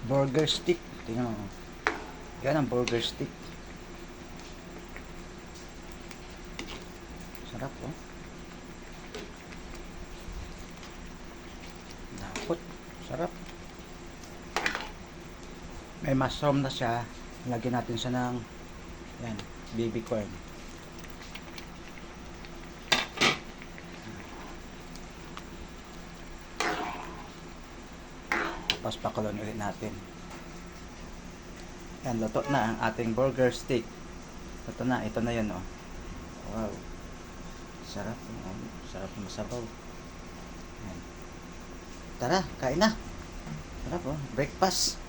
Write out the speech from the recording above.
Burger stick. Tingnan mo. Yan ang burger stick. Sarap oh. Dapot. Sarap. May mushroom na siya. Lagyan natin siya ng yan, baby corn. Tapos pakulon ulit natin. Yan, luto na ang ating burger steak. Luto na, ito na yun oh. Wow. Sarap. Sarap na masabaw. Yan. Tara, kain na. Sarap oh, breakfast.